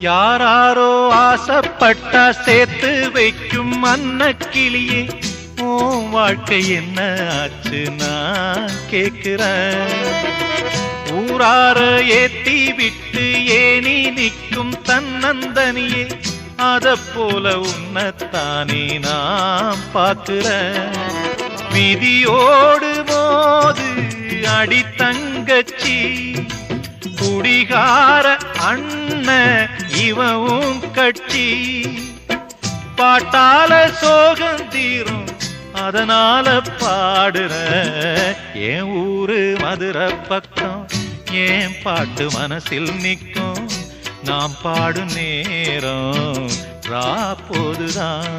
யாராரோ ஆசைப்பட்டா சேர்த்து வைக்கும் அன்னக்கிளியே, உன் வாழ்க்கை என்ன ஆச்சு நான் கேக்குறேன். ஊரார ஏத்தி விட்டு ஏனி நிற்கும் தன்னந்தனியே, அத போல உன்னத்தானே நான் பார்க்கிறேன். விதியோடு மோது அடி தங்கச்சி, குடிகார அண்ணன் இவவும் கட்சி. பாட்டால சோகம் தீரும் அதனால பாடுற, என் ஊரு மதுரை பக்கம் என் பாட்டு மனசில் நிற்கும். நாம் பாடும் நேரம் ராப்போதுதான்.